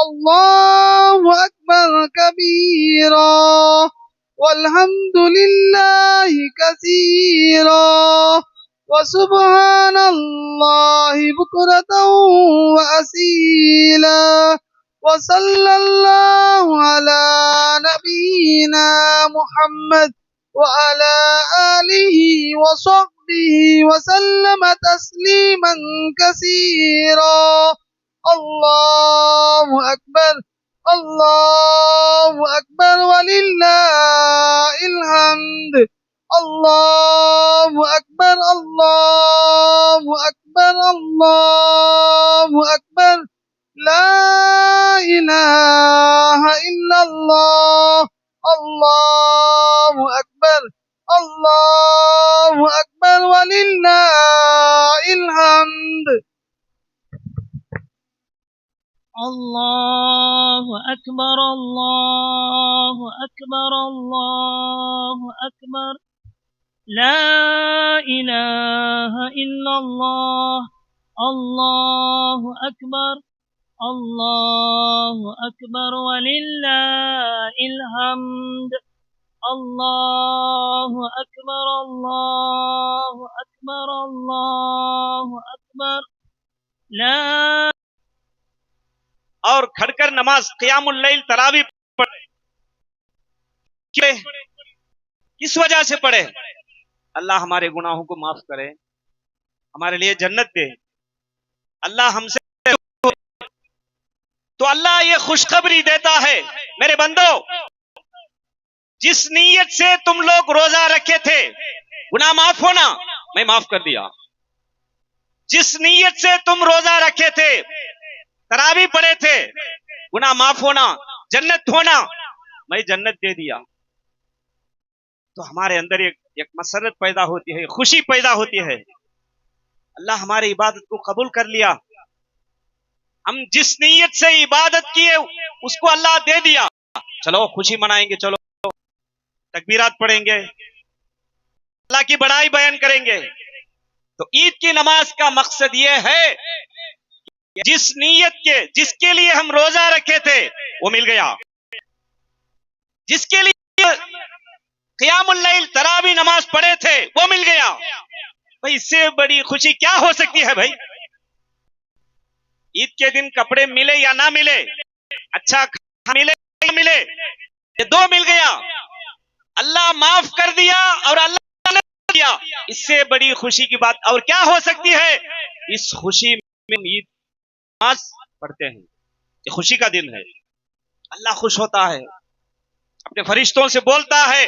الله أكبر كبيرا والحمد لله كثيرا وسبحان الله بكرة وأصيلا وصلى الله على نبينا محمد وعلى آله وصحبه وسلم تسليما كثيرا الله أكبر الله أكبر ولله الحمد الله أكبر الله أكبر الله أكبر لا إله إلا الله الله أكبر الله أكبر ولله الحمد الله أكبر الله أكبر الله أكبر لا إله إلا الله الله أكبر الله أكبر ولله الحمد الله أكبر الله أكبر الله أكبر لا. اور کھڑ کر نماز قیام اللیل تراویح پڑھے. کس وجہ سے پڑھے؟ اللہ ہمارے گناہوں کو معاف کرے، ہمارے لیے جنت دے. اللہ ہم سے تو اللہ یہ خوشخبری دیتا ہے، میرے بندو جس نیت سے تم لوگ روزہ رکھے تھے گناہ معاف ہونا، میں معاف کر دیا. جس نیت سے تم روزہ رکھے تھے، تراویح پڑھے تھے، گناہ معاف ہونا، جنت ہونا، میں جنت دے دیا. تو ہمارے اندر ایک مسرت پیدا ہوتی ہے، خوشی پیدا ہوتی ہے. اللہ ہماری عبادت کو قبول کر لیا. ہم جس نیت سے عبادت کیے اس کو اللہ دے دیا. چلو خوشی منائیں گے، چلو تکبیرات پڑھیں گے، اللہ کی بڑائی بیان کریں گے. تو عید کی نماز کا مقصد یہ ہے جس نیت کے جس کے لیے ہم روزہ رکھے تھے وہ مل گیا، جس کے لیے قیام اللیل تراویح نماز پڑھے تھے وہ مل گیا. بھائی اس سے بڑی خوشی کیا ہو سکتی ہے؟ بھائی عید کے دن کپڑے ملے یا نہ ملے، اچھا ملے یا نہ ملے، یہ دو مل گیا، اللہ معاف کر دیا اور اللہ نے دیا. اس سے بڑی خوشی کی بات اور کیا ہو سکتی ہے؟ اس خوشی میں عید نماز پڑھتے ہیں، یہ خوشی کا دن ہے. اللہ خوش ہوتا ہے، اپنے فرشتوں سے بولتا ہے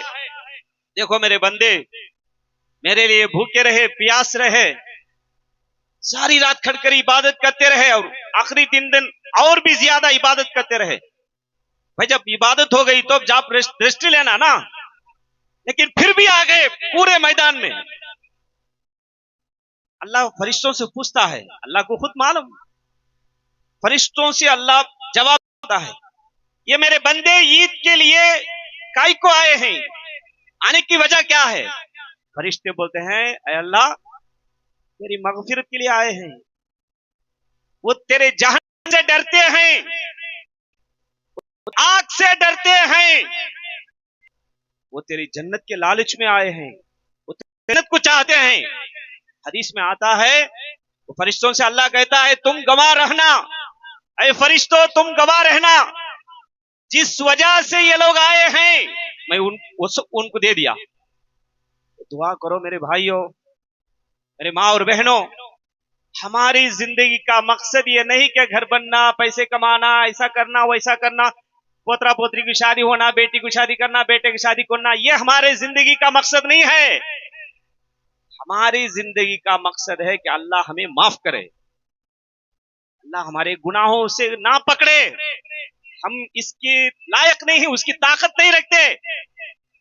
دیکھو میرے بندے میرے لیے بھوکے رہے، پیاس رہے، ساری رات کھڑ کر عبادت کرتے رہے اور آخری دن اور بھی زیادہ عبادت کرتے رہے. بھائی جب عبادت ہو گئی تو جب ریسٹ لینا نا، لیکن پھر بھی آگے پورے میدان میں اللہ فرشتوں سے پوچھتا ہے. اللہ کو خود معلوم، فرشتوں سے اللہ جواب دیتا ہے یہ میرے بندے عید کے لیے کائی کو آئے ہیں، آنے کی وجہ کیا ہے؟ فرشتے بولتے ہیں اے اللہ تیری مغفرت کے لیے آئے ہیں، وہ تیرے جہنم سے ڈرتے ہیں، آگ سے ڈرتے ہیں، وہ تیری جنت کے لالچ میں آئے ہیں، وہ جنت کو چاہتے ہیں. حدیث میں آتا ہے وہ فرشتوں سے اللہ کہتا ہے تم گواہ رہنا، اے فرشتوں تم گواہ رہنا، جس وجہ سے یہ لوگ آئے ہیں میں ان کو دے دیا. دعا کرو میرے بھائیوں، میرے ماں اور بہنوں، ہماری زندگی کا مقصد یہ نہیں کہ گھر بننا، پیسے کمانا، ایسا کرنا ویسا کرنا، پوترا پوتری کی شادی ہونا، بیٹی کی شادی کرنا، بیٹے کی شادی کرنا، یہ ہمارے زندگی کا مقصد نہیں ہے. ہماری زندگی کا مقصد ہے کہ اللہ ہمیں معاف کرے، اللہ ہمارے گناہوں سے نہ پکڑے. ہم اس کی لائق نہیں، اس کی طاقت نہیں رکھتے.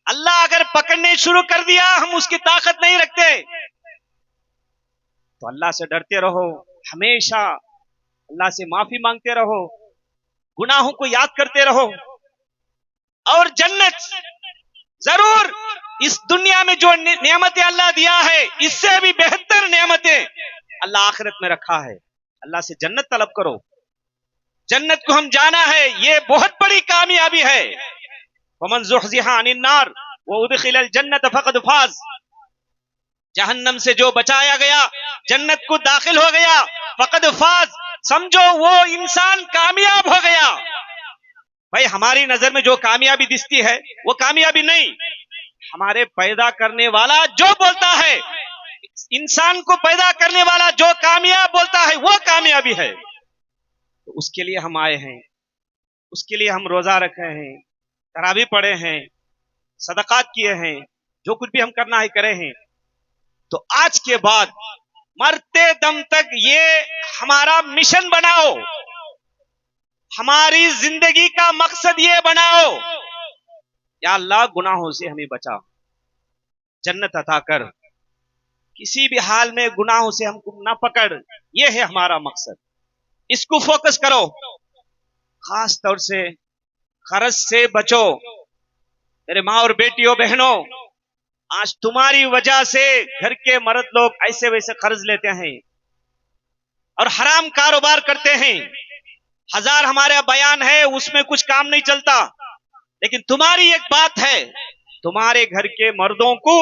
اللہ اگر پکڑنے شروع کر دیا ہم اس کی طاقت نہیں رکھتے. تو اللہ سے ڈرتے رہو، ہمیشہ اللہ سے معافی مانگتے رہو، گناہوں کو یاد کرتے رہو، اور جنت ضرور اس دنیا میں جو نعمتیں اللہ دیا ہے اس سے بھی بہتر نعمتیں اللہ آخرت میں رکھا ہے. اللہ سے جنت طلب کرو. जन्नत को हम जाना है, ये बहुत बड़ी कामयाबी है। वमन ज़ुहज़िहा अनिन नार व उदखिलल जन्नत फ़क़द फ़ाज़। जहन्नम से जो बचाया गया, जन्नत को दाखिल हो गया, फ़क़द फ़ाज़, समझो वो इंसान कामयाब हो गया। भाई हमारी नजर में जो कामयाबी दिखती है वो कामयाबी नहीं, हमारे पैदा करने वाला जो बोलता है, इंसान को पैदा करने वाला जो कामयाब बोलता है वो कामयाबी है। तो उसके लिए हम आए हैं, उसके लिए हम रोजा रखे हैं, तरावी पढ़े हैं, सदकात किए हैं, जो कुछ भी हम करना है करे हैं। तो आज के बाद मरते दम तक ये हमारा मिशन बनाओ, हमारी जिंदगी का मकसद ये बनाओ, या अल्लाह गुनाहों से हमें बचा, जन्नत अता कर, किसी भी हाल में गुनाहों से हमको ना पकड़, ये है हमारा मकसद। इसको फोकस करो। खास तौर से खर्च से बचो। मेरे माँ और बेटियों बहनों, आज तुम्हारी वजह से घर के मर्द लोग ऐसे वैसे कर्ज लेते हैं और हराम कारोबार करते हैं। हजार हमारे बयान है, उसमें कुछ काम नहीं चलता, लेकिन तुम्हारी एक बात है, तुम्हारे घर के मर्दों को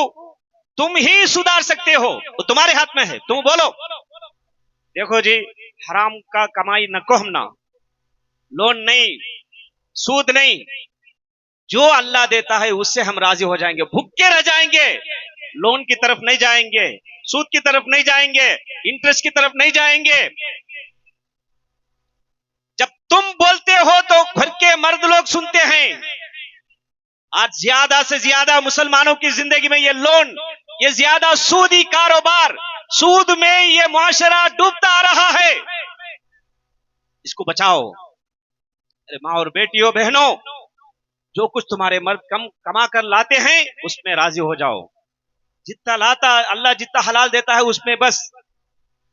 तुम ही सुधार सकते हो, वो तुम्हारे हाथ में है। तुम बोलो, देखो जी हराम का कमाई नको हम ना, लोन नहीं, सूद नहीं, जो अल्लाह देता है उससे हम राजी हो जाएंगे, भूखे रह जाएंगे, लोन की तरफ नहीं जाएंगे, सूद की तरफ नहीं जाएंगे, इंटरेस्ट की तरफ नहीं जाएंगे। जब तुम बोलते हो तो घर के मर्द लोग सुनते हैं। आज ज्यादा से ज्यादा मुसलमानों की जिंदगी में ये लोन, ये ज्यादा सूदी कारोबार, सूद में ये मुआशरा डूबता आ रहा है। इसको बचाओ। अरे माँ और बेटियों बहनों, जो कुछ तुम्हारे मर्द कमा कर लाते हैं उसमें राजी हो जाओ। जितना लाता अल्लाह, जितना हलाल देता है उसमें बस।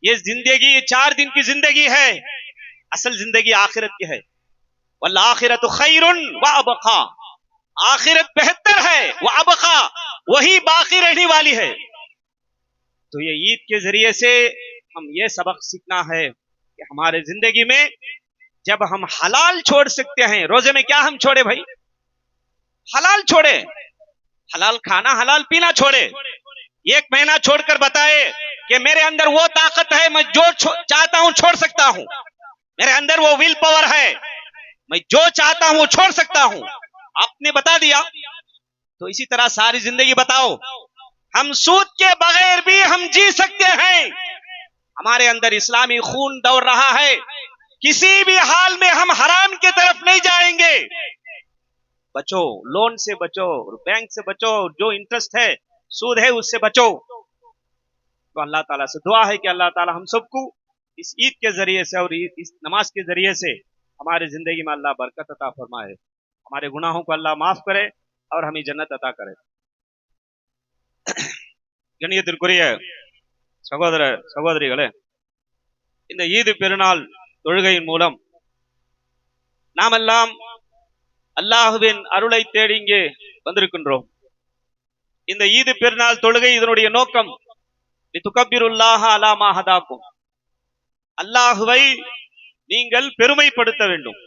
ये जिंदगी, ये 4 दिन की जिंदगी है, असल जिंदगी आखिरत की है। वल आखिरतु खैरुन व अबका, आखिरत बेहतर है, व अबका, वही बाकी रहने वाली है। तो ये ईद के जरिए से हम ये सबक सीखना है कि हमारे जिंदगी में जब हम हलाल छोड़ सकते हैं, रोजे में क्या हम छोड़े भाई? हलाल छोड़े, हलाल खाना हलाल पीना छोड़े। 1 महीना छोड़कर बताए कि मेरे अंदर वो ताकत है, मैं जो चाहता हूं छोड़ सकता हूं, मेरे अंदर वो विल पावर है, मैं जो चाहता हूं वो छोड़ सकता हूं। आपने बता दिया, तो इसी तरह सारी जिंदगी बताओ, हम सूद के बगैर भी हम जी सकते हैं। हमारे अंदर इस्लामी खून दौड़ रहा है, किसी भी हाल में हम हराम की तरफ नहीं जाएंगे। बचो, लोन से बचो, बैंक से बचो, जो इंटरेस्ट है, सूद है, उससे बचो। तो अल्लाह ताला से दुआ है कि अल्लाह ताला हम सबको इस ईद के जरिए से और इस नमाज के जरिए से हमारे जिंदगी में अल्लाह बरकत अता फरमाए, हमारे गुनाहों को अल्लाह माफ करे और हमें जन्नत अता करे। கண்ணியத்திற்குரிய சகோதர சகோதரிகளே, இந்த ஈது பெருநாள் தொழுகையின் மூலம் நாமெல்லாம் அல்லாஹுவின் அருளை தேடி இங்கே வந்திருக்கின்றோம். இந்த ஈது பெருநாள் தொழுகை, இதனுடைய நோக்கம் லிதுகப்பிருல்லாஹ அலா மா ஹதாக்கும், அல்லாஹுவை நீங்கள் பெருமைப்படுத்த வேண்டும்.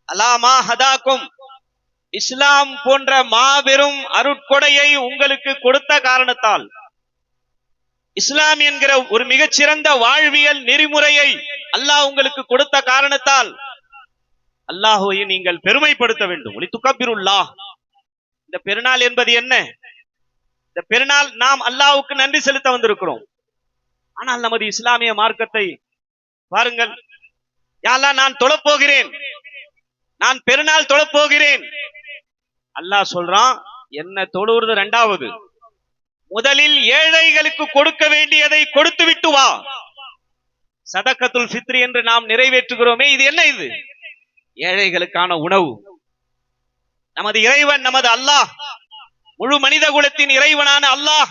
அலா மா ஹதாக்கும், இஸ்லாம் போன்ற மாபெரும் அருட்கொடையை உங்களுக்கு கொடுத்த காரணத்தால், இஸ்லாம் என்கிற ஒரு மிகச்சிறந்த வாழ்வியல் நெறிமுறையை அல்லாஹ் உங்களுக்கு கொடுத்த காரணத்தால் அல்லாஹுவை நீங்கள் பெருமைப்படுத்த வேண்டும். லிதுகப்பிருல்லாஹ். இந்த பெருநாள் என்பது என்ன? இந்த பெருநாள் நாம் அல்லாஹ்வுக்கு நன்றி செலுத்த வந்திருக்கிறோம். ஆனால் நமது இஸ்லாமிய மார்க்கத்தை பாருங்கள். யா அல்லாஹ், நான் தொழப்போகிறேன், நான் பெருநாள் தொழப்போகிறேன். அல்லாஹ் சொல்றான், என்ன தொழுவது இரண்டாவது, முதலில் ஏழைகளுக்கு கொடுக்க வேண்டியதை கொடுத்து விட்டு வா. சதகத்துல் ஃபித்ர் என்று நாம் நிறைவேற்றுகிறோமே, இது என்ன? இது ஏழைகளுக்கான உணவு. நமது இறைவன், நமது அல்லாஹ், முழு மனித குலத்தின் இறைவனான அல்லாஹ்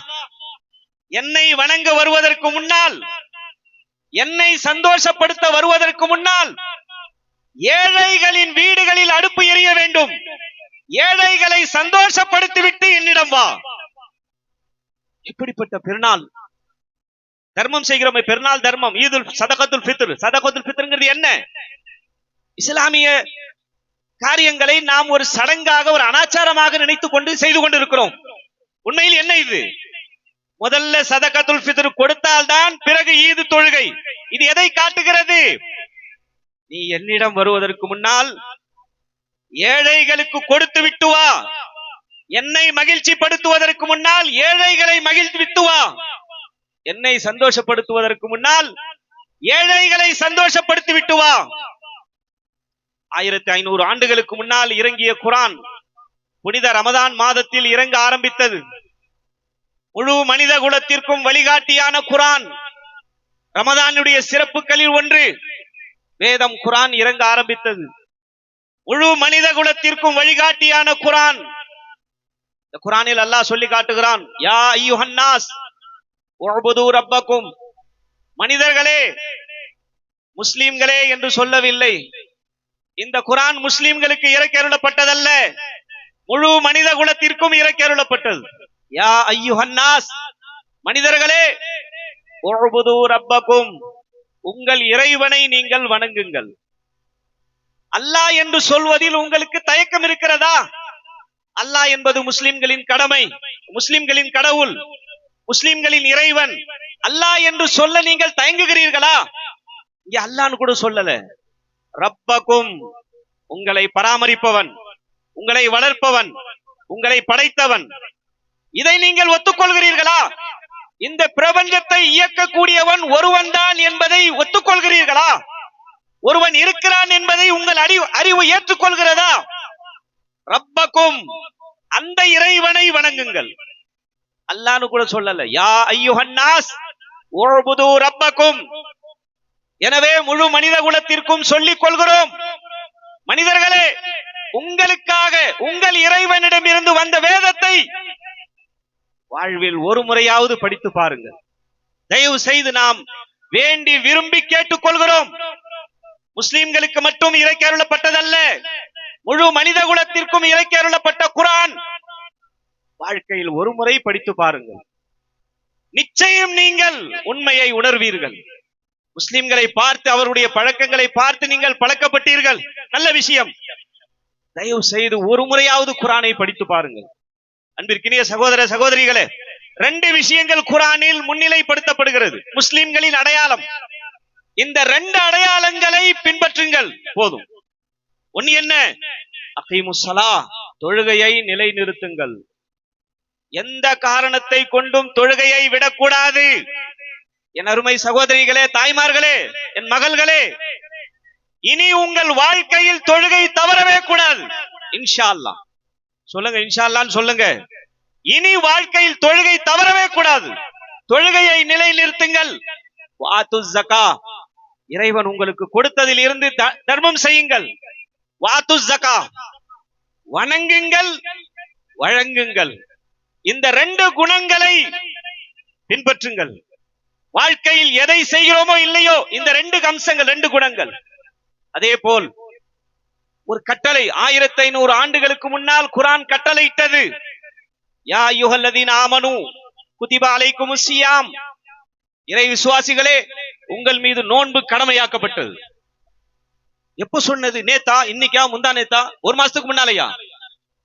என்னை வணங்க வருவதற்கு முன்னால், என்னை சந்தோஷப்படுத்த வருவதற்கு முன்னால் ஏழைகளின் வீடுகளில் அடுப்பு எரிய வேண்டும். ஏழைகளை சந்தோஷப்படுத்திவிட்டு என்னிடம் வா. எப்படிப்பட்ட பெருநாள்! தர்மம் செய்கிறோம், பெருநாள் தர்மம், ஈதுல் சதகத்துல் ஃபித்ர். சதகத்துல் ஃபித்ர்ங்கிறது என்ன? இஸ்லாமிய காரியங்களை நாம் ஒரு சடங்காக, ஒரு அனாச்சாரமாக நினைத்துக் கொண்டு செய்து கொண்டிருக்கிறோம். உண்மையில் என்ன இது? முதல்ல சதகத்துல் ஃபித்ர் கொடுத்தால்தான் பிறகு ஈது தொழுகை. இது எதை காட்டுகிறது? நீ என்னிடம் வருவதற்கு முன்னால் ஏழைகளுக்கு கொடுத்து விட்டு வா. என்னை மகிழ்ச்சி படுத்துவதற்கு முன்னால் ஏழைகளை மகிழ்வித்து வா. என்னை சந்தோஷப்படுத்துவதற்கு முன்னால் ஏழைகளை சந்தோஷப்படுத்தி விட்டு வா. 1500 ஆண்டுகளுக்கு முன்னால் இறங்கிய குர்ஆன் புனித ரமதான் மாதத்தில் இறங்க ஆரம்பித்தது. முழு மனித குலத்திற்கும் வழிகாட்டியான குர்ஆன். ரமதானுடைய சிறப்புகளில் ஒன்று வேதம் குர்ஆன் இறங்க ஆரம்பித்தது. முழு மனித குலத்திற்கும் வழிகாட்டியான குர்ஆன். இந்த குர்ஆனில் அல்லாஹ் சொல்லி காட்டுகிறான், யா அய்யுஹன் நாஸ் உஅ்புது ரப்பக்கும். மனிதர்களே, முஸ்லிம்களே என்று சொல்லவில்லை. இந்த குர்ஆன் முஸ்லிம்களுக்கு இறக்கி அருளப்பட்டதல்ல, முழு மனித குலத்திற்கும் இறக்கி அருளப்பட்டது. யா அய்யுஹன் நாஸ், மனிதர்களே, உஅ்புது ரப்பக்கும், உங்கள் இறைவனை நீங்கள் வணங்குங்கள். அல்லாஹ் என்று சொல்வதில் உங்களுக்கு தயக்கம் இருக்கிறதா? அல்லாஹ் என்பது முஸ்லிம்களின் கடமை, முஸ்லிம்களின் கடவுள், முஸ்லிம்களின் இறைவன். அல்லாஹ் என்று சொல்ல நீங்கள் தயங்குகிறீர்களா? இங்க அல்லாஹ்னு கூட சொல்லல, ரப்பக்கும், உங்களை பராமரிப்பவன், உங்களை வளர்ப்பவன், உங்களை படைத்தவன். இதை நீங்கள் ஒத்துக்கொள்கிறீர்களா? இந்த பிரபஞ்சத்தை இயக்கக்கூடியவன் ஒருவன் தான் என்பதை ஒத்துக்கொள்கிறீர்களா? ஒருவன் இருக்கிறான் என்பதை உங்கள் அறிவு ஏற்றுக்கொள்கிறதா? ரப்பக்கும், அந்த இறைவனை வணங்குங்கள். அல்லாஹ்னு கூட சொல்லல, யா அய்யுஹன் நாஸ் உஅ்புது ரப்பக்கும். எனவே முழு மனித குலத்திற்கும் சொல்லிக் கொள்கிறோம், மனிதர்களே, உங்களுக்காக உங்கள் இறைவனிடம் இருந்து வந்த வேதத்தை வாழ்வில் ஒரு முறையாவது படித்து பாருங்கள். தயவு செய்து நாம் வேண்டி விரும்பி கேட்டுக் கொள்கிறோம். முஸ்லிம்களுக்கு மட்டும் இறக்கி அருளப்பட்டதல்ல, முழு மனித குலத்திற்கும் இறக்கி அருளப்பட்ட குர்ஆன் வாழ்க்கையில் ஒரு முறை படித்து பாருங்கள். நிச்சயம் நீங்கள் உண்மையை உணர்வீர்கள். முஸ்லிம்களை பார்த்து, அவருடைய பழக்கங்களை பார்த்து நீங்கள் பழக்கப்பட்டீர்கள், நல்ல விஷயம். தயவு செய்து ஒரு முறையாவது குர்ஆனை படித்து பாருங்கள். அன்பிற்கினிய சகோதர சகோதரிகளே, 2 விஷயங்கள் குர்ஆனில் முன்னிலைப்படுத்தப்படுகிறது, முஸ்லிம்களின் அடையாளம். இந்த 2 அடையாளங்களை பின்பற்றுங்கள் போதும். ஒன்னு என்ன? அகீமுஸ் ஸலாஹ், தொழுகையை நிலைநிறுத்துங்கள். எந்த காரணத்தை கொண்டும் தொழுகையை விடக்கூடாது. என் அருமை சகோதரிகளே, தாய்மார்களே, என் மகள்களே, இனி உங்கள் வாழ்க்கையில் தொழுகை தவறவே கூடாது. இன்ஷா அல்லாஹ் சொல்லுங்க, இன்ஷா அல்லாஹ்னு சொல்லுங்க. இனி வாழ்க்கையில் தொழுகை தவறவே கூடாது. தொழுகையை நிலைநிறுத்துங்கள். வாத்து ஜக்கா, இறைவன் உங்களுக்கு கொடுத்ததில் இருந்து தர்மம் செய்யுங்கள். வாத்து ஜக்கா, வணங்குங்கள், வழங்குங்கள். இந்த 2 குணங்களை பின்பற்றுங்கள். வாழ்க்கையில் எதை செய்கிறோமோ இல்லையோ, இந்த 2 அம்சங்கள், 2 குணங்கள். அதே போல் ஒரு கட்டளை 1500 ஆண்டுகளுக்கு முன்னால் குர்ஆன் கட்டளையிட்டது, யா அய்யுஹல்லதீன ஆமனு குதிப அலைக்குமுஸ் ஸியாம். இறை விசுவாசிகளே, உங்கள் மீது நோன்பு கடமையாக்கப்பட்டது. எப்ப சொன்னது? நேத்தா, இன்னைக்கா, முந்தா நேத்தா, ஒரு மாசத்துக்கு முன்னாலயா?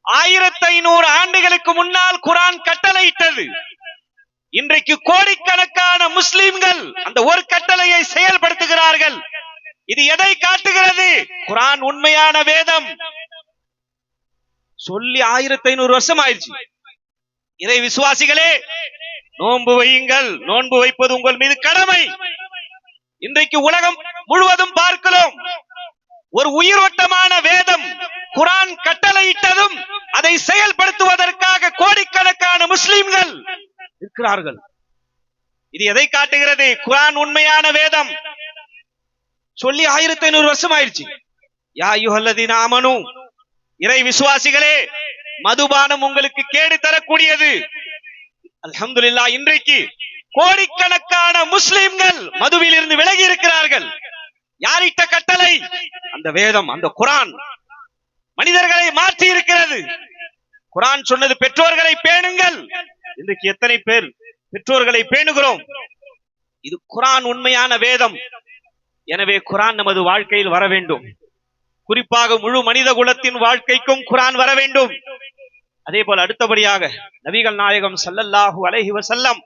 1500 ஆண்டுகளுக்கு முன்னால் குர்ஆன் கட்டளையிட்டது. இன்றைக்கு கோடிக்கணக்கான முஸ்லிம்கள் அந்த ஒரு கட்டளையை செயல்படுத்துகிறார்கள். இது எதை காட்டுகிறது? குர்ஆன் உண்மையான வேதம். சொல்லி 1500 வருஷம் ஆயிடுச்சு. இறை விசுவாசிகளே, நோன்பு வையுங்கள். நோன்பு வைப்பது உங்கள் மீது கடமை. இன்றைக்கு உலகம் முழுவதும் பார்க்கிறோம், ஒரு உயிரோட்டமான வேதம் குர்ஆன் கட்டளையிட்டதும் அதை செயல்படுத்துவதற்காக கோடிக்கணக்கான முஸ்லிம்கள் இருக்கிறார்கள். இது எதை காட்டுகிறது? குர்ஆன் உண்மையான வேதம். சொல்லி 1500 வருஷம் ஆயிடுச்சு. யா அய்யுஹல்லதீன ஆமனு, இறை விசுவாசிகளே, மதுபானம் உங்களுக்கு கேடு தரக்கூடியது. அல்ஹம்துலில்லாஹ், இன்றைக்கு கோடிக்கணக்கான முஸ்லிம்கள் மதுவில் இருந்து விலகி இருக்கிறார்கள். யாரிட்ட கட்டளை? அந்த வேதம், அந்த குர்ஆன் மனிதர்களை மாற்றி இருக்கிறது. குர்ஆன் சொன்னது பெற்றோர்களை பேணுங்கள். இன்றைக்கு எத்தனை பேர் பெற்றோர்களை பேணுகிறோம்? இது குர்ஆன் உண்மையான வேதம். எனவே குர்ஆன் நமது வாழ்க்கையில் வர வேண்டும். குறிப்பாக முழு மனித குலத்தின் வாழ்க்கைக்கும் குர்ஆன் வர வேண்டும். அதே போல அடுத்தபடியாக நபிகள் நாயகம் ஸல்லல்லாஹு அலைஹி வஸல்லம்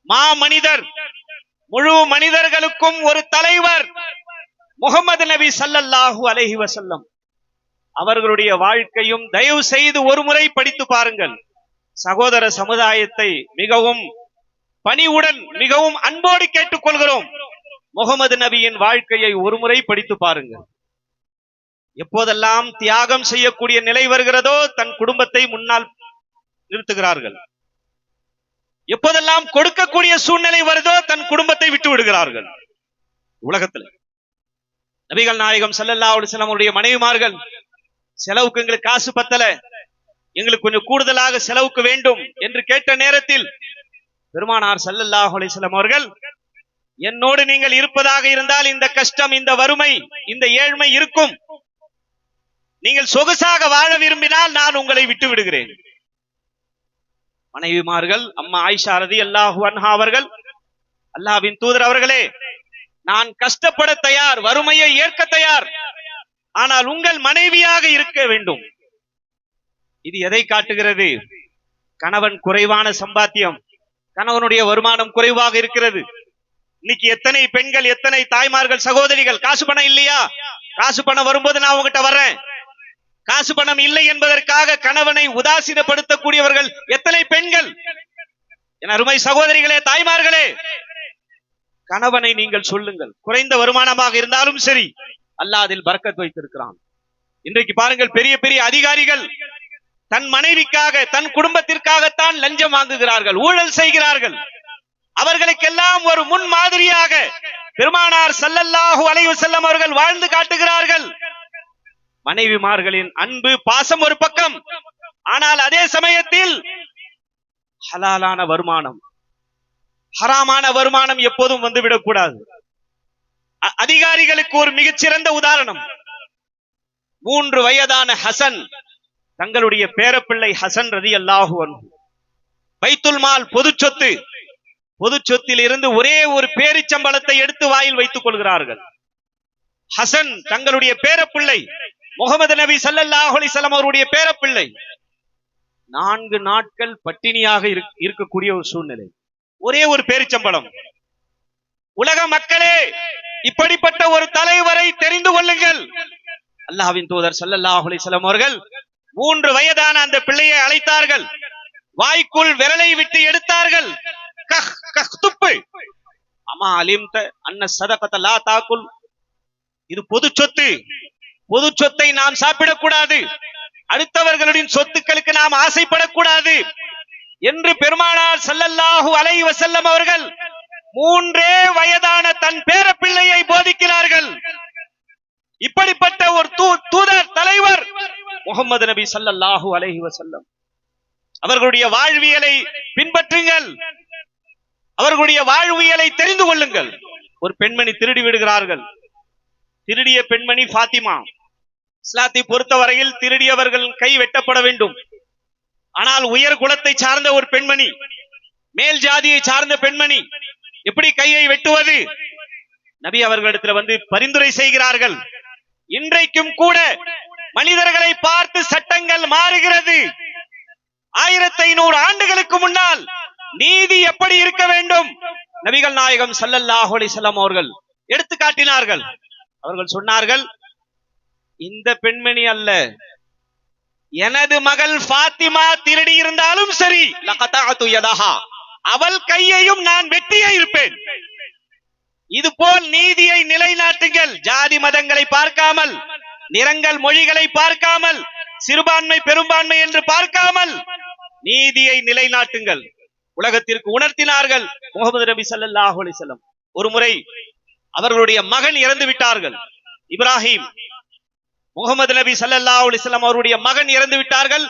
மாமனிதர், முழு மனிதர்களுக்கும் ஒரு தலைவர் முஹம்மது நபி ஸல்லல்லாஹு அலைஹி வஸல்லம் அவர்களுடைய வாழ்க்கையும் தயவு செய்து ஒரு முறை படித்து பாருங்கள். சகோதர சமுதாயத்தை மிகவும் பணிவுடன் மிகவும் அன்போடு கேட்டுக்கொள்கிறோம், முகமது நபியின் வாழ்க்கையை ஒரு முறை படித்து பாருங்கள். எப்போதெல்லாம் தியாகம் செய்யக்கூடிய நிலை வருகிறதோ தன் குடும்பத்தை முன்னால் நிறுத்துகிறார்கள். எப்போதெல்லாம் கொடுக்கக்கூடிய சூழ்நிலை வருதோ தன் குடும்பத்தை விட்டு விடுகிறார்கள். உலகத்தில் நபிகள் நாயகம் ஸல்லல்லாஹு அலைஹி வஸல்லம் அவருடைய மனைவிமார்கள், செலவுக்கு எங்களுக்கு காசு பத்தல, எங்களுக்கு கொஞ்சம் கூடுதலாக செலவுக்கு வேண்டும் என்று கேட்ட நேரத்தில் பெருமானார் ஸல்லல்லாஹு அலைஹி வஸல்லம் அவர்கள், என்னோடு நீங்கள் இருப்பதாக இருந்தால் இந்த கஷ்டம், இந்த வறுமை, இந்த ஏழ்மை இருக்கும். நீங்கள் சொகுசாக வாழ விரும்பினால் நான் உங்களை விட்டு விடுகிறேன். மனைவிமார்கள் அம்மா ஆயிஷா ரலியல்லாஹு அன்ஹா அவர்கள், அல்லாஹ்வின் தூதர் அவர்களே, நான் கஷ்டப்பட தயார், வறுமையை ஏற்க தயார், ஆனால் உங்கள் மனைவியாக இருக்க வேண்டும். இது எதை காட்டுகிறது? கணவன் குறைவான சம்பாத்தியம், கணவனுடைய வருமானம் குறைவாக இருக்கிறது. இன்னைக்கு எத்தனை பெண்கள், எத்தனை தாய்மார்கள், சகோதரிகள், காசு பணம் இல்லையா, காசு பணம் வரும்போது நான் உங்ககிட்ட வர்றேன், காசு பணம் இல்லை என்பதற்காக கணவனை உதாசீனப்படுத்தக்கூடியவர்கள் எத்தனை பெண்கள். என் அருமை சகோதரிகளே, தாய்மார்களே, கணவனை நீங்கள் சொல்லுங்கள். குறைந்த வருமானமாக இருந்தாலும் சரி, அல்லாஹ் அதில் பரக்கத் வைத்திருக்கிறான். இன்றைக்கு பாருங்கள், பெரிய பெரிய அதிகாரிகள் தன் மனைவிக்காக, தன் குடும்பத்திற்காகத்தான் லஞ்சம் வாங்குகிறார்கள், ஊழல் செய்கிறார்கள். அவர்களுக்கெல்லாம் ஒரு முன் மாதிரியாக பெருமானார் ஸல்லல்லாஹு அலைஹி வஸல்லம் அவர்கள் வாழ்ந்து காட்டுகிறார்கள். மனைவிமார்களின் அன்பு, பாசம் ஒரு பக்கம், ஆனால் அதே சமயத்தில் ஹலாலான வருமானம், ஹராமான வருமானம் எப்போதும் வந்துவிடக் கூடாது. அதிகாரிகளுக்கு ஒரு மிகச்சிறந்த உதாரணம், 3 வயதான ஹசன், தங்களுடைய பேரப்பிள்ளை ஹசன் ரலியல்லாஹு அன்ஹு, பைத்துல் மால் பொது சொத்து, பொது சொத்தில் இருந்து ஒரே ஒரு பேரிச்சம்பளத்தை எடுத்து வாயில் வைத்துக் கொள்கிறார்கள். ஹசன் தங்களுடைய பேரப்பிள்ளை, முகமது நபி ஸல்லல்லாஹு அலைஹி வஸல்லம் அவருடைய பேரப்பிள்ளை, 4 நாட்கள் பட்டினியாக இருக்கக்கூடிய ஒரு சூழ்நிலை, ஒரே ஒரு பேரிச்சம்பளம். உலக மக்களே, இப்படிப்பட்ட ஒரு தலைவரை தெரிந்து கொள்ளுங்கள். அல்லாஹ்வின் தூதர் ஸல்லல்லாஹு அலைஹி வஸல்லம் அவர்கள் 3 வயதான அந்த பிள்ளையை அழைத்தார்கள், வாய்க்குள் விரலை விட்டு எடுத்தார்கள். கஹ் கஹ் துப்பு, அமா அலிம்த அன்ன ஸதகத லா தாக்குல், இது பொது சொத்து, பொது சொத்தை நாம் சாப்பிடக்கூடாது, அடுத்தவர்களுடைய சொத்துக்களுக்கு நாம் ஆசைப்படக்கூடாது என்று பெருமானார் ஸல்லல்லாஹு அலைஹி வஸல்லம் அவர்கள் 3 வயதான தன் பேரப்பிள்ளையை போதிக்கிறார்கள். இப்படிப்பட்ட ஒரு தூதர் தலைவர் முஹம்மது நபி ஸல்லல்லாஹு அலைஹி வஸல்லம் அவர்களுடைய வாழ்வியலை பின்பற்றுங்கள், அவர்களுடைய வாழ்வியலை தெரிந்து கொள்ளுங்கள். ஒரு பெண்மணி திருடி விடுகிறார்கள். திருடிய பெண்மணி ஃபாத்திமா. இஸ்லாத்தை பொறுத்தவரையில் திருடியவர்கள் கை வெட்டப்பட வேண்டும். ஆனால் உயர் குலத்தை சார்ந்த ஒரு பெண்மணி, மேல் ஜாதியை சார்ந்த பெண்மணி, எப்படி கையை வெட்டுவது? நபி அவர்களிடத்தில் வந்து பரிந்துரை செய்கிறார்கள். இன்றைக்கும் கூட மனிதர்களை பார்த்து சட்டங்கள் மாறுகிறது. 1500 ஆண்டுகளுக்கு முன்னால் நீதி எப்படி இருக்க வேண்டும் நபிகள் நாயகம் ஸல்லல்லாஹு அலைஹி வஸல்லம் அவர்கள் எடுத்து காட்டினார்கள். அவர்கள் சொன்னார்கள், இந்த பெண்மணி அல்ல, எனது மகள் ஃபாத்திமா திருடி இருந்தாலும் சரி, லகதஅது யதஹா, அவள் கையையும் நான் வெட்டியே இருப்பேன். இது போல் நீதியை நிலைநாட்டுங்கள். ஜாதி மதங்களை பார்க்காமல், நிறங்கள் மொழிகளை பார்க்காமல், சிறுபான்மை பெரும்பான்மை என்று பார்க்காமல் நீதியை நிலைநாட்டுங்கள். உலகத்திற்கு உணர்த்தினார்கள் முஹம்மது நபி ஸல்லல்லாஹு அலைஹி வஸல்லம். ஒரு முறை அவர்களுடைய மகன் இறந்து விட்டார்கள், இப்ராஹிம். முஹம்மது நபி ஸல்லல்லாஹு அலைஹி வஸல்லம் அவருடைய மகன் இறந்து விட்டார்கள்.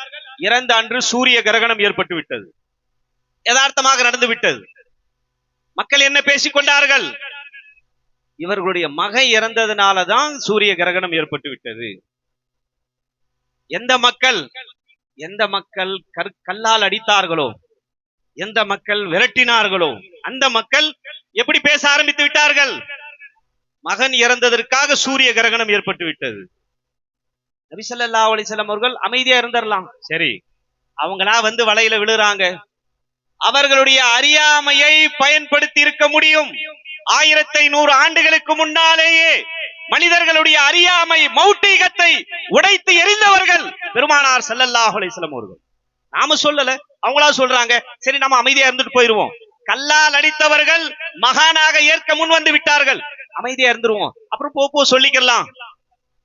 இறந்த அன்று சூரிய கிரகணம் ஏற்பட்டு விட்டது, யதார்த்தமாக நடந்து விட்டது. மக்கள் என்ன பேசிக் கொண்டார்கள்? இவர்களுடைய மகன் இறந்ததுனாலதான் சூரிய கிரகணம் ஏற்பட்டு விட்டது. எந்த மக்கள் கல்லால் அடித்தார்களோ, எந்த மக்கள் விரட்டினார்களோ, அந்த மக்கள் எப்படி பேச ஆரம்பித்து விட்டார்கள்? மகன் இறந்ததற்காக சூரிய கிரகணம் ஏற்பட்டு விட்டது. நபி ஸல்லல்லாஹு அலைஹி வஸல்லம் அவர்கள் அமைதியா இருந்திரலாம். சரி, அவங்களா வந்து வலையில விழுறாங்க. அவர்களுடைய அறியாமையை பயன்படுத்தி இருக்க முடியும். 1500 ஆண்டுகளுக்கு முன்னாலேயே மனிதர்களுடைய அறியாமை மௌட்டிகத்தை உடைத்து எறிந்தவர்கள் பெருமானார் ஸல்லல்லாஹு அலைஹி வஸல்லம் அவர்கள். நாம சொல்லல, அவங்களா சொல்றாங்க. சரி, நாம அமைதியா இருந்துட்டு போயிருவோம். கல்லால் அடித்தவர்கள் மகானாக ஏற்க முன் வந்து விட்டார்கள், அமைதியா இருந்துருவோம், அப்புறம் போ சொல்லிக்கலாம்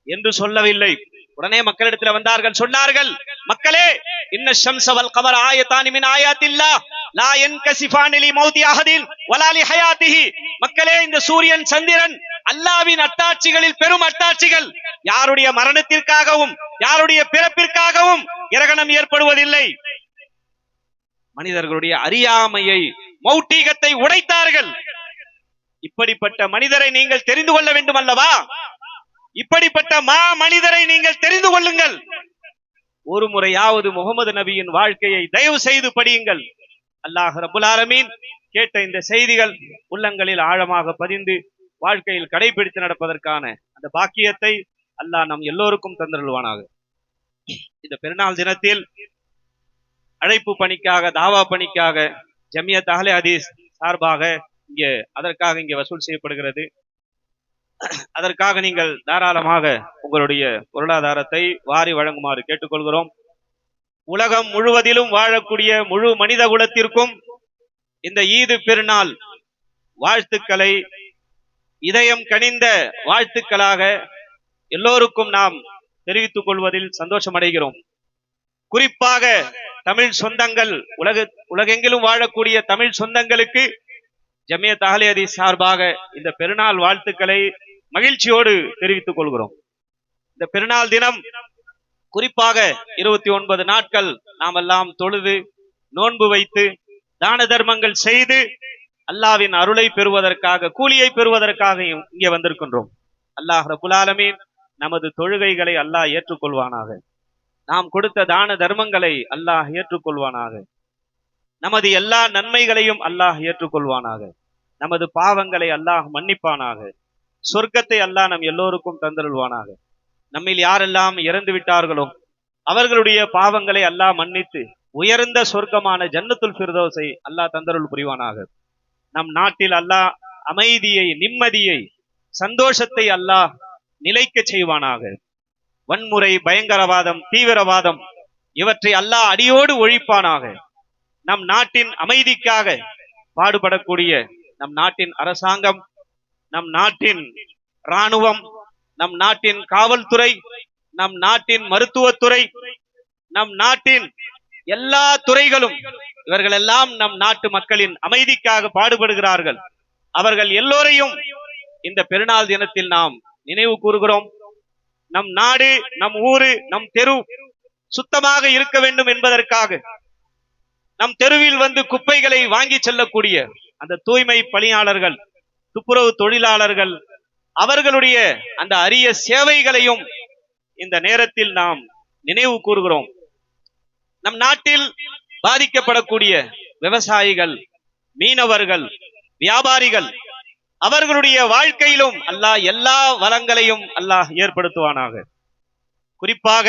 என்று சொல்லவில்லை. உடனே மக்களிடத்தில் வந்தார்கள், சொன்னார்கள், மக்களே, இன்ன ஷம்ஸ வல் கமர ஆயத்தானி மின் ஆயாத்தில்லாஹ் லா யன்கசிஃபானி லி மௌதி அஹதின் வலா லி ஹயாத்திஹி. மக்களே, இந்த சூரியன் சந்திரன் அல்லாஹ்வின் அத்தாட்சிகளில் பெரும் அத்தாட்சிகள். யாருடைய மரணத்திற்காகவும் யாருடைய பிறப்பிற்காகவும் கிரகணம் ஏற்படுவதில்லை. மனிதர்களுடைய அறியாமையை மௌட்டிகத்தை உடைத்தார்கள். இப்படிப்பட்ட மனிதரை நீங்கள் தெரிந்து கொள்ள வேண்டும் அல்லவா? இப்படிப்பட்ட மா மனிதரை நீங்கள் தெரிந்து கொள்ளுங்கள். ஒரு முறையாவது முகமது நபியின் வாழ்க்கையை தயவு செய்து படியுங்கள். அல்லாஹ் ரப்புல் ஆலமீன் கேட்ட இந்த செய்திகள் உள்ளங்களில் ஆழமாக பதிந்து வாழ்க்கையில் கடைபிடித்து நடப்பதற்கான அந்த பாக்கியத்தை அல்லாஹ் நம் எல்லோருக்கும் தந்தருள்வானாக. இந்த பெருநாள் தினத்தில் அழைப்பு பணிக்காக, தாவா பணிக்காக ஜமியத் அஹ்லே ஹதீஸ் சார்பாக அதற்காக இங்கே வசூல் செய்யப்படுகிறது. அதற்காக நீங்கள் தாராளமாக உங்களுடைய பொருளாதாரத்தை வாரி வழங்குமாறு கேட்டுக்கொள்கிறோம். உலகம் முழுவதிலும் வாழக்கூடிய முழு மனித குலத்திற்கும் இந்த ஈது பெருநாள் வாழ்த்துக்களை இதயம் கனிந்த வாழ்த்துக்களாக எல்லோருக்கும் நாம் தெரிவித்துக் கொள்வதில் சந்தோஷம் அடைகிறோம். குறிப்பாக தமிழ் சொந்தங்கள், உலகெங்கிலும் வாழக்கூடிய தமிழ் சொந்தங்களுக்கு ஜமியத் அஹ்லே ஹதீஸ் சார்பாக இந்த பெருநாள் வாழ்த்துக்களை மகிழ்ச்சியோடு தெரிவித்துக் கொள்கிறோம். இந்த பெருநாள் தினம் குறிப்பாக 29 நாட்கள் நாம் எல்லாம் தொழுது நோன்பு வைத்து தான தர்மங்கள் செய்து அல்லாஹ்வின் அருளை பெறுவதற்காக, கூலியை பெறுவதற்காக இங்கே வந்திருக்கின்றோம். அல்லாஹ் ரப்புல் ஆலமீன் நமது தொழுகைகளை அல்லாஹ் ஏற்றுக்கொள்வானாக. நாம் கொடுத்த தான தர்மங்களை அல்லாஹ் ஏற்றுக்கொள்வானாக. நமது எல்லா நன்மைகளையும் அல்லாஹ் ஏற்றுக்கொள்வானாக. நமது பாவங்களை அல்லாஹ் மன்னிப்பானாக. சொர்க்கத்தை அல்லாஹ் நம் எல்லோருக்கும் தந்தருள்வானாக. நம்மில் யாரெல்லாம் இறந்து விட்டார்களோ அவர்களுடைய பாவங்களை அல்லாஹ் மன்னித்து உயர்ந்த சொர்க்கமான ஜன்னத்துல் ஃபிர்தௌஸை அல்லாஹ் தந்தருள் புரிவானாக. நம் நாட்டில் அல்லாஹ் அமைதியை, நிம்மதியை, சந்தோஷத்தை அல்லாஹ் நிலைக்க செய்வானாக. வன்முறை, பயங்கரவாதம், தீவிரவாதம் இவற்றை அல்லாஹ் அடியோடு ஒழிப்பானாக. நம் நாட்டின் அமைதிக்காக பாடுபடக்கூடிய நம் நாட்டின் அரசாங்கம், நம் நாட்டின் இராணுவம், நம் நாட்டின் காவல்துறை, நம் நாட்டின் மருத்துவத்துறை, நம் நாட்டின் எல்லா துறைகளும், இவர்கள் எல்லாம் நம் நாட்டு மக்களின் அமைதிக்காக பாடுபடுகிறார்கள். அவர்கள் எல்லோரையும் இந்த பெருநாள் தினத்தில் நாம் நினைவு கூறுகிறோம். நம் நாடு, நம் ஊரு, நம் தெரு சுத்தமாக இருக்க வேண்டும் என்பதற்காக நம் தெருவில் வந்து குப்பைகளை வாங்கி செல்லக்கூடிய அந்த தூய்மை பணியாளர்கள், துப்புரவு தொழிலாளர்கள், அவர்களுடைய அந்த அரிய சேவைகளையும் இந்த நேரத்தில் நாம் நினைவு கூறுகிறோம். நம் நாட்டில் பாதிக்கப்படக்கூடிய விவசாயிகள், மீனவர்கள், வியாபாரிகள், அவர்களுடைய வாழ்க்கையிலும் அல்லாஹ் எல்லா வளங்களையும் அல்லாஹ் ஏற்படுத்துவானாக. குறிப்பாக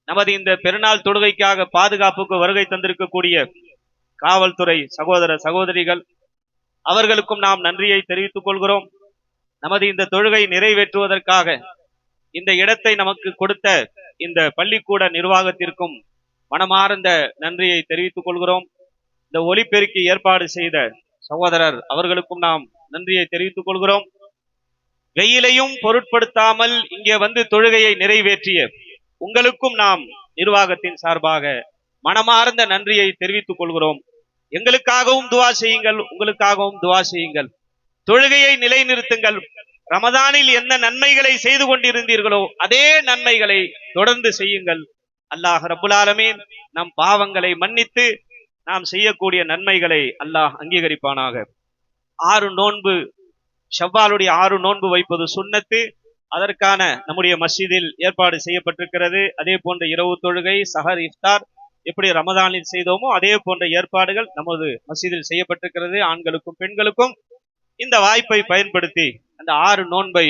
நமது இந்த பெருநாள் தொழுகைக்காக பாதுகாப்புக்கு வருகை தந்திருக்கக்கூடிய காவல்துறை சகோதர சகோதரிகள், அவர்களுக்கும் நாம் நன்றியை தெரிவித்துக் கொள்கிறோம். நமது இந்த தொழுகை நிறைவேற்றுவதற்காக இந்த இடத்தை நமக்கு கொடுத்த இந்த பள்ளிக்கூட நிர்வாகத்திற்கும் மனமார்ந்த நன்றியை தெரிவித்துக் கொள்கிறோம். இந்த ஒலிபெருக்கி ஏற்பாடு செய்த சகோதரர் அவர்களுக்கும் நாம் நன்றியை தெரிவித்துக் கொள்கிறோம். வெயிலையும் பொருட்படுத்தாமல் இங்கே வந்து தொழுகையை நிறைவேற்றிய உங்களுக்கும் நாம் நிர்வாகத்தின் சார்பாக மனமார்ந்த நன்றியை தெரிவித்துக் கொள்கிறோம். எங்களுக்காகவும் துவா செய்யுங்கள், உங்களுக்காகவும் துவா செய்யுங்கள். தொழுகையை நிலைநிறுத்துங்கள். ரமதானில் என்ன நன்மைகளை செய்து கொண்டிருந்தீர்களோ அதே நன்மைகளை தொடர்ந்து செய்யுங்கள். அல்லாஹ் ரப்புல் ஆலமீன் நம் பாவங்களை மன்னித்து நாம் செய்யக்கூடிய நன்மைகளை அல்லாஹ் அங்கீகரிப்பானாக. 6 நோன்பு, ஷவ்வாலுடைய 6 நோன்பு வைப்பது சுன்னத்து. அதற்கான நம்முடைய மஸ்ஜிதில் ஏற்பாடு செய்யப்பட்டிருக்கிறது. அதே போன்ற இரவு தொழுகை, சஹர், இஃப்தார் எப்படி ரமதானில் செய்தோமோ அதே போன்ற ஏற்பாடுகள் நமது மஸ்ஜிதில் செய்யப்பட்டிருக்கிறது. ஆண்களுக்கும் பெண்களுக்கும் இந்த வாய்ப்பை பயன்படுத்தி அந்த 6 நோன்பை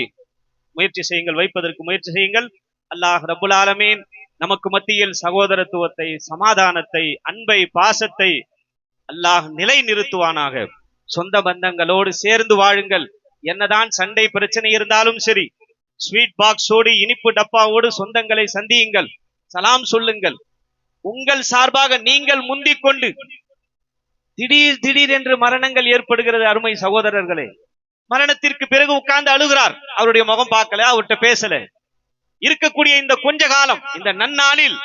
முயற்சி செய்யுங்கள், வைப்பதற்கு முயற்சி செய்யுங்கள். அல்லாஹ் ரப்புல் ஆலமீன் நமக்கு மத்தியில் சகோதரத்துவத்தை, சமாதானத்தை, அன்பை, பாசத்தை அல்லாஹ் நிலை நிறுத்துவானாக. சொந்த பந்தங்களோடு சேர்ந்து வாழுங்கள். என்னதான் சண்டை பிரச்சனை இருந்தாலும் சரி, ஸ்வீட் பாக்ஸோடு, இனிப்பு டப்பாவோடு சொந்தங்களை சந்தியுங்கள், சலாம் சொல்லுங்கள். உங்கள் சார்பாக நீங்கள் முந்திக் கொண்டு திடீர் திடீர் என்று மரணங்கள் ஏற்படுகிறது. அருமை சகோதரர்களே, மரணத்திற்கு பிறகு உட்கார்ந்து அழுகிறார். அவருடைய முகம் பார்க்கல, அவர்கிட்ட பேசல. இருக்கக்கூடிய இந்த கொஞ்ச காலம், இந்த நன்னாளில்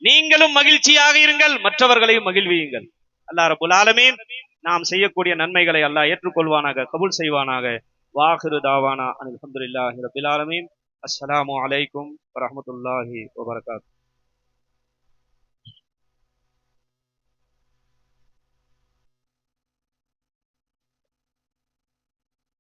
நீங்களும் மகிழ்ச்சியாக இருங்கள், மற்றவர்களையும் மகிழ்வியுங்கள். அல்லாஹ் ரப்புல் ஆலமீன் நாம் செய்யக்கூடிய நன்மைகளை அல்லாஹ் ஏற்றுக்கொள்வானாக, கபூல் செய்வானாக. வாஹிரு தாவானா அல்ஹம்துலில்லாஹி ரப்பில் ஆலமீன். அஸ்ஸலாமு அலைக்கும் வரஹ்மத்துல்லாஹி வபரகாத்துஹு.